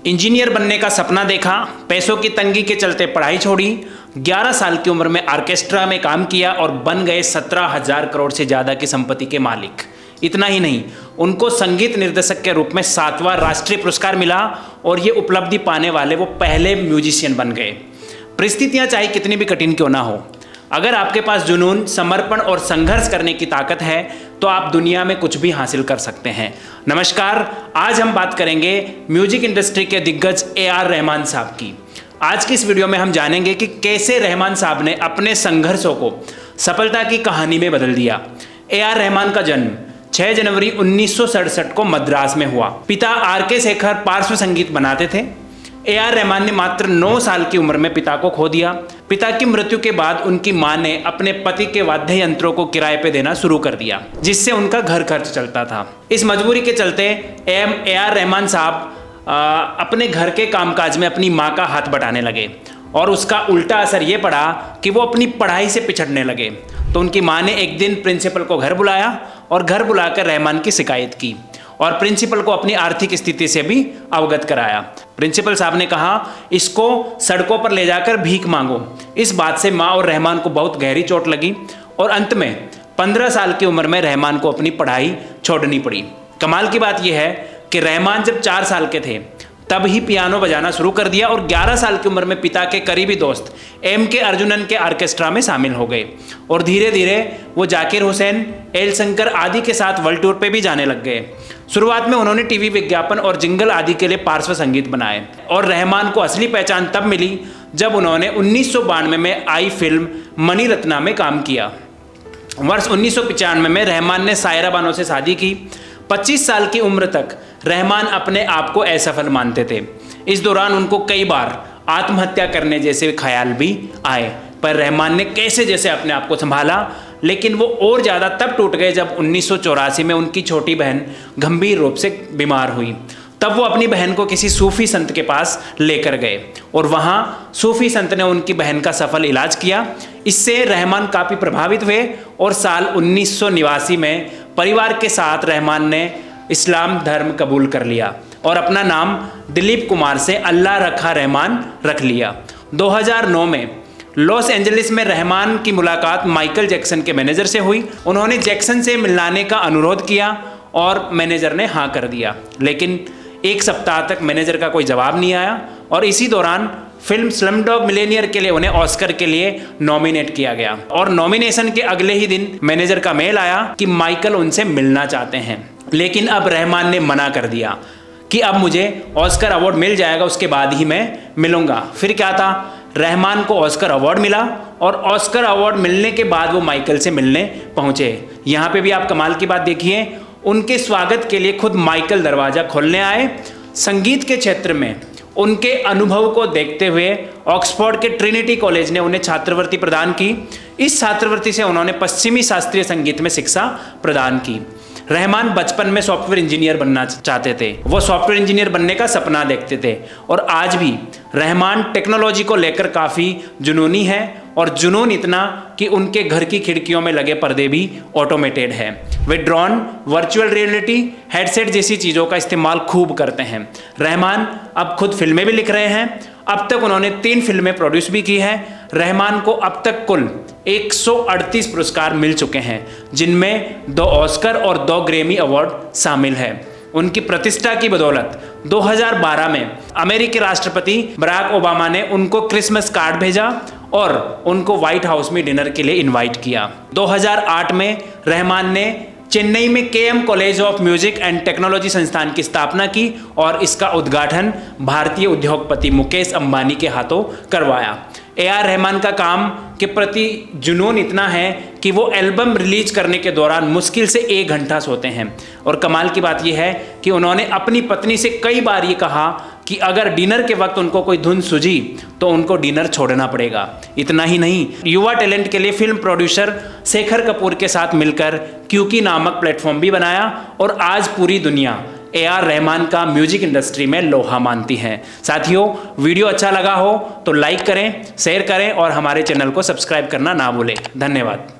Engineer बनने का सपना देखा, पैसों की तंगी के चलते पढ़ाई छोड़ी, 11 साल की उम्र में ऑर्केस्ट्रा में काम किया और बन गए 17,000 करोड़ से ज़्यादा की संपत्ति के मालिक। इतना ही नहीं, उनको संगीत निर्देशक के रूप में 7वां राष्ट्रीय पुरस्कार मिला और ये उपलब्धि पाने वाले वो पहले म्यूजिशियन बन गए। परिस्थितियाँ चाहे कितनी भी कठिन क्यों ना हो, अगर आपके पास जुनून, समर्पण और संघर्ष करने की ताकत है तो आप दुनिया में कुछ भी हासिल कर सकते हैं। नमस्कार, आज हम बात करेंगे म्यूजिक इंडस्ट्री के दिग्गज AR रहमान साहब की। आज की इस वीडियो में हम जानेंगे कि कैसे रहमान साहब ने अपने संघर्षों को सफलता की कहानी में बदल दिया। AR रहमान का जन्म 6 जनवरी 1967 को मद्रास में हुआ। पिता RK शेखर पार्श्व संगीत बनाते थे। AR रहमान ने मात्र 9 साल की उम्र में पिता को खो दिया। पिता की मृत्यु के बाद उनकी मां ने अपने पति के वाद्य यंत्रों को किराए पे देना शुरू कर दिया, जिससे उनका घर खर्च चलता था। इस मजबूरी के चलते AR रहमान साहब अपने घर के कामकाज में अपनी मां का हाथ बटाने लगे और उसका उल्टा असर ये पड़ा कि वो अपनी पढ़ाई से पिछड़ने लगे। तो उनकी मां ने एक दिन प्रिंसिपल को घर बुलाया और घर बुलाकर रहमान की शिकायत की और प्रिंसिपल को अपनी आर्थिक स्थिति से भी अवगत कराया। प्रिंसिपल साहब ने कहा, इसको सड़कों पर ले जाकर भीख मांगो। इस बात से माँ और रहमान को बहुत गहरी चोट लगी और अंत में 15 साल की उम्र में रहमान को अपनी पढ़ाई छोड़नी पड़ी। कमाल की बात यह है कि रहमान जब 4 साल के थे तब ही पियानो बजाना शुरू कर दिया और 11 साल की उम्र में पिता के करीबी दोस्त MK अर्जुनन के ऑर्केस्ट्रा में शामिल हो गए और धीरे धीरे वो जाकिर हुसैन, एल शंकर आदि के साथ वर्ल्ड टूर पे भी जाने लग गए। शुरुआत में उन्होंने टीवी विज्ञापन और जिंगल आदि के लिए पार्श्व संगीत बनाए और रहमान को असली पहचान तब मिली जब उन्होंने 1992 में आई फिल्म मणिरत्ना में काम किया। वर्ष 1995 में रहमान ने सायरा बानो से शादी की। 25 साल की उम्र तक रहमान अपने आप को असफल मानते थे। इस दौरान उनको कई बार आत्महत्या करने जैसे ख्याल भी आए, पर रहमान ने कैसे जैसे अपने आप को संभाला। लेकिन वो और ज़्यादा तब टूट गए जब 1984 में उनकी छोटी बहन गंभीर रूप से बीमार हुई। तब वो अपनी बहन को किसी सूफी संत के पास लेकर गए और वहाँ सूफी संत ने उनकी बहन का सफल इलाज किया। इससे रहमान काफ़ी प्रभावित हुए और साल 1989 में परिवार के साथ रहमान ने इस्लाम धर्म कबूल कर लिया और अपना नाम दिलीप कुमार से अल्लाह रखा रहमान रख लिया। 2009 में लॉस एंजलिस में रहमान की मुलाकात माइकल जैक्सन के मैनेजर से हुई। उन्होंने जैक्सन से मिलाने का अनुरोध किया और मैनेजर ने हाँ कर दिया, लेकिन 1 सप्ताह तक मैनेजर का कोई जवाब नहीं आया और इसी दौरान फिल्म स्लमडॉग मिलियनेयर के लिए उन्हें ऑस्कर के लिए नॉमिनेट किया गया और नॉमिनेशन के अगले ही दिन मैनेजर का मेल आया कि माइकल उनसे मिलना चाहते हैं। लेकिन अब रहमान ने मना कर दिया कि अब मुझे ऑस्कर अवार्ड मिल जाएगा, उसके बाद ही मैं मिलूंगा। फिर क्या था, रहमान को ऑस्कर अवार्ड मिला और ऑस्कर अवार्ड मिलने के बाद वो माइकल से मिलने पहुंचे। यहाँ पे भी आप कमाल की बात देखिए, उनके स्वागत के लिए खुद माइकल दरवाजा खोलने आए। संगीत के क्षेत्र में उनके अनुभव को देखते हुए ऑक्सफोर्ड के ट्रिनिटी कॉलेज ने उन्हें छात्रवृत्ति प्रदान की। इस छात्रवृत्ति से उन्होंने पश्चिमी शास्त्रीय संगीत में शिक्षा प्रदान की। रहमान बचपन में सॉफ्टवेयर इंजीनियर बनना चाहते थे। वो सॉफ्टवेयर इंजीनियर बनने का सपना देखते थे और आज भी रहमान टेक्नोलॉजी को लेकर काफ़ी जुनूनी है और जुनून इतना कि उनके घर की खिड़कियों में लगे पर्दे भी ऑटोमेटेड है। वे ड्रोन, वर्चुअल रियलिटी हेडसेट जैसी चीज़ों का इस्तेमाल खूब करते हैं। रहमान अब खुद फिल्में भी लिख रहे हैं। अब तक उन्होंने 3 फिल्में प्रोड्यूस भी की है। रहमान को अब तक कुल 138 पुरस्कार मिल चुके हैं, जिनमें 2 ऑस्कर और 2 ग्रैमी अवार्ड शामिल है। उनकी प्रतिष्ठा की बदौलत 2012 में अमेरिकी राष्ट्रपति बराक ओबामा ने उनको क्रिसमस कार्ड भेजा और उनको व्हाइट हाउस में डिनर के लिए इनवाइट किया। 2008 में रहमान ने चेन्नई में KM college of music and technology संस्थान की स्थापना की और इसका उद्घाटन भारतीय उद्योगपति मुकेश अंबानी के हाथों करवाया। AR रहमान का काम के प्रति जुनून इतना है कि वो एल्बम रिलीज करने के दौरान मुश्किल से 1 घंटा सोते हैं और कमाल की बात यह है कि उन्होंने अपनी पत्नी से कई बार ये कहा कि अगर डिनर के वक्त उनको कोई धुन सूझी तो उनको डिनर छोड़ना पड़ेगा। इतना ही नहीं, युवा टैलेंट के लिए फिल्म प्रोड्यूसर शेखर कपूर के साथ मिलकर क्यूकी नामक प्लेटफॉर्म भी बनाया और आज पूरी दुनिया AR रहमान का म्यूजिक इंडस्ट्री में लोहा मानती है। साथियों, वीडियो अच्छा लगा हो तो लाइक करें, शेयर करें और हमारे चैनल को सब्सक्राइब करना ना भूलें। धन्यवाद।